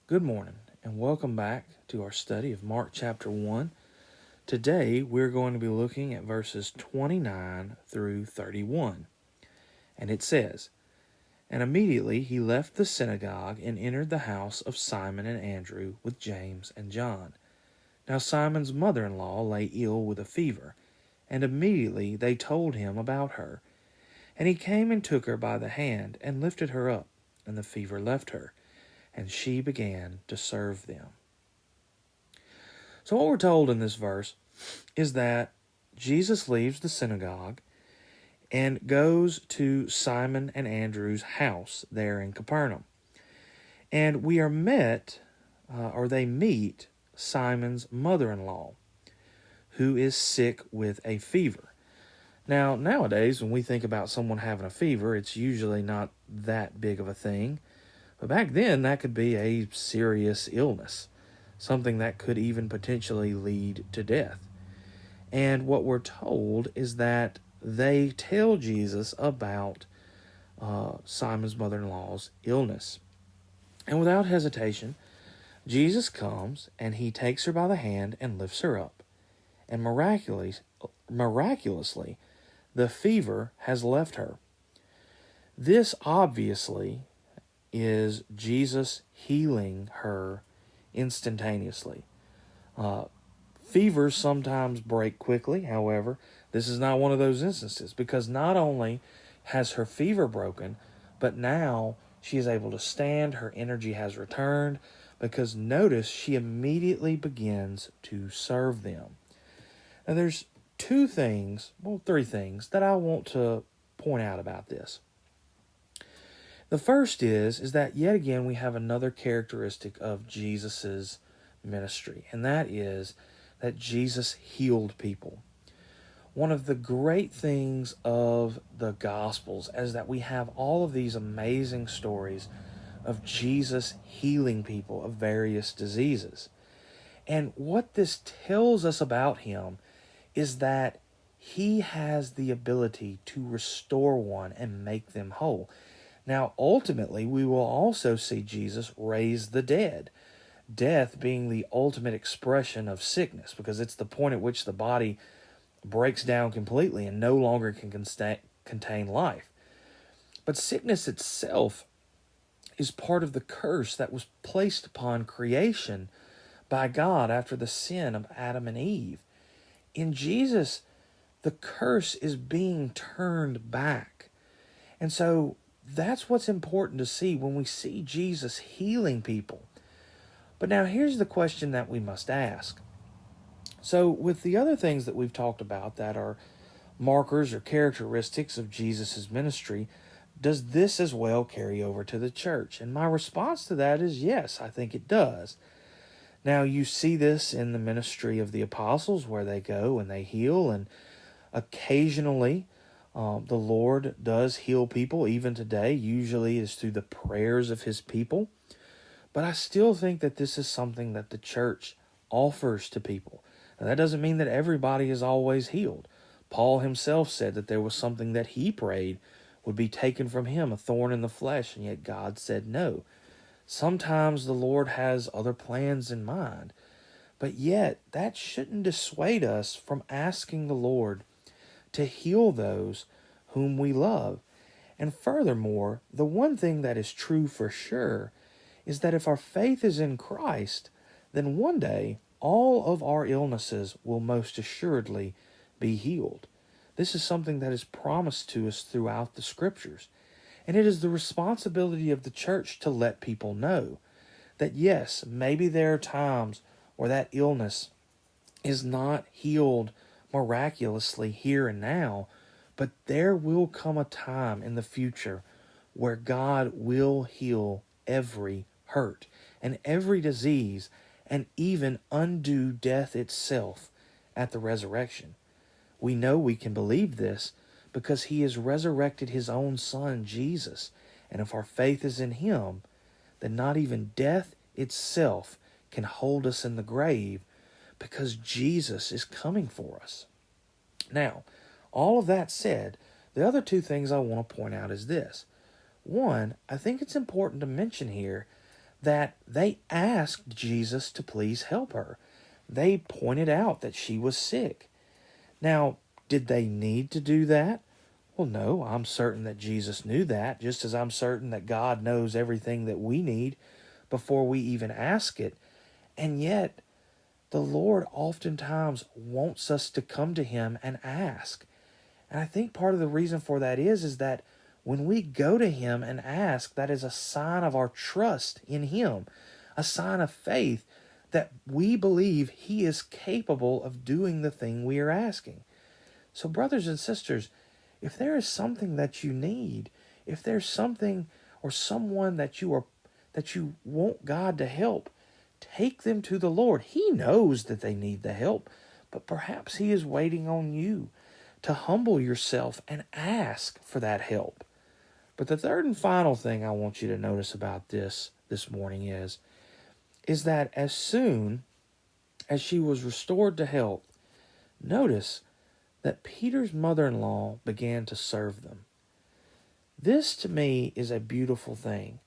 Good morning, and welcome back to our study of Mark chapter 1. Today, we're going to be looking at verses 29 through 31. And it says, "And immediately he left the synagogue and entered the house of Simon and Andrew with James and John. Now Simon's mother-in-law lay ill with a fever, and immediately they told him about her. And he came and took her by the hand and lifted her up, and the fever left her, and she began to serve them." So what we're told in this verse is that Jesus leaves the synagogue and goes to Simon and Andrew's house there in Capernaum. And we are they meet Simon's mother-in-law, who is sick with a fever. Now, nowadays, when we think about someone having a fever, it's usually not that big of a thing. But back then, that could be a serious illness, something that could even potentially lead to death. And what we're told is that they tell Jesus about Simon's mother-in-law's illness. And without hesitation, Jesus comes and he takes her by the hand and lifts her up. And miraculously, the fever has left her. This obviously is Jesus healing her instantaneously. Fevers sometimes break quickly. However, this is not one of those instances, because not only has her fever broken, but now she is able to stand. Her energy has returned, because notice she immediately begins to serve them. Now there's three things that I want to point out about this. The first is that yet again we have another characteristic of Jesus's ministry, and that is that Jesus healed people. One of the great things of the Gospels is that we have all of these amazing stories of Jesus healing people of various diseases. And what this tells us about him is that he has the ability to restore one and make them whole. Now, ultimately, we will also see Jesus raise the dead. Death being the ultimate expression of sickness, because it's the point at which the body breaks down completely and no longer can contain life. But sickness itself is part of the curse that was placed upon creation by God after the sin of Adam and Eve. In Jesus, the curse is being turned back. And so that's what's important to see when we see Jesus healing people. But now here's the question that we must ask. So with the other things that we've talked about that are markers or characteristics of Jesus' ministry, does this as well carry over to the church? And my response to that is yes, I think it does. Now you see this in the ministry of the apostles, where they go and they heal, and occasionally the Lord does heal people even today. Usually it's through the prayers of his people. But I still think that this is something that the church offers to people. Now, that doesn't mean that everybody is always healed. Paul himself said that there was something that he prayed would be taken from him, a thorn in the flesh, and yet God said no. Sometimes the Lord has other plans in mind. But yet, that shouldn't dissuade us from asking the Lord to heal those whom we love. And furthermore, the one thing that is true for sure is that if our faith is in Christ, then one day all of our illnesses will most assuredly be healed. This is something that is promised to us throughout the Scriptures. And it is the responsibility of the church to let people know that yes, maybe there are times where that illness is not healed miraculously here and now, but there will come a time in the future where God will heal every hurt and every disease, and even undo death itself at the resurrection. We know we can believe this because he has resurrected his own son, Jesus. And if our faith is in him, then not even death itself can hold us in the grave, because Jesus is coming for us. Now, all of that said, the other two things I want to point out is this. One, I think it's important to mention here that they asked Jesus to please help her. They pointed out that she was sick. Now, did they need to do that? Well, no, I'm certain that Jesus knew that, just as I'm certain that God knows everything that we need before we even ask it. And yet, the Lord oftentimes wants us to come to Him and ask. And I think part of the reason for that is that when we go to Him and ask, that is a sign of our trust in Him, a sign of faith that we believe He is capable of doing the thing we are asking. So, brothers and sisters, if there is something that you need, if there's something or someone that you want God to help, take them to the Lord. He knows that they need the help, but perhaps He is waiting on you to humble yourself and ask for that help. But the third and final thing I want you to notice about this morning is that as soon as she was restored to health, notice that Peter's mother-in-law began to serve them. This to me is a beautiful thing,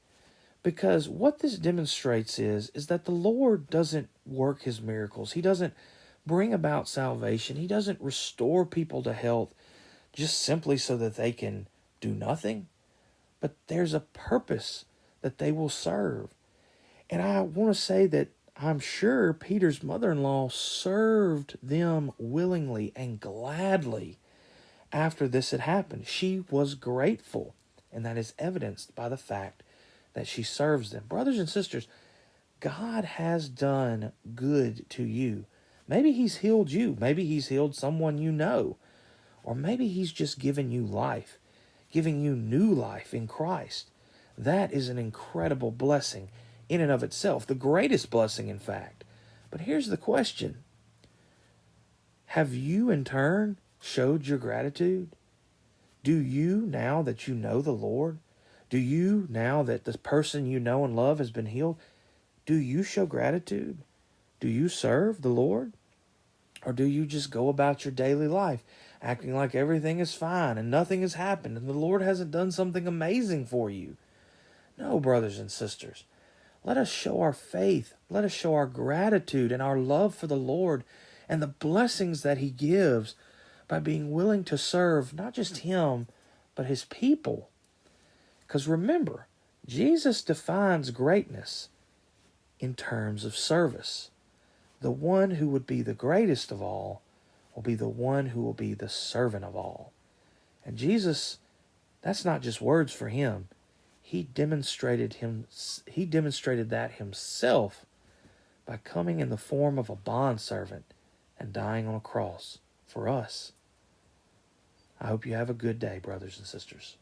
because what this demonstrates is that the Lord doesn't work His miracles. He doesn't bring about salvation. He doesn't restore people to health just simply so that they can do nothing. But there's a purpose that they will serve. And I want to say that I'm sure Peter's mother-in-law served them willingly and gladly after this had happened. She was grateful, and that is evidenced by the fact that she serves them. Brothers and sisters, God has done good to you. Maybe He's healed you. Maybe He's healed someone you know. Or maybe He's just given you life, giving you new life in Christ. That is an incredible blessing in and of itself, the greatest blessing, in fact. But here's the question. Have you, in turn, showed your gratitude? Do you, now that you know the Lord, do you, now that the person you know and love has been healed, do you show gratitude? Do you serve the Lord? Or do you just go about your daily life acting like everything is fine and nothing has happened and the Lord hasn't done something amazing for you? No, brothers and sisters. Let us show our faith. Let us show our gratitude and our love for the Lord and the blessings that He gives by being willing to serve not just Him, but His people. Because remember, Jesus defines greatness in terms of service. The one who would be the greatest of all will be the one who will be the servant of all. And Jesus, that's not just words for Him. He demonstrated that Himself by coming in the form of a bondservant and dying on a cross for us. I hope you have a good day, brothers and sisters.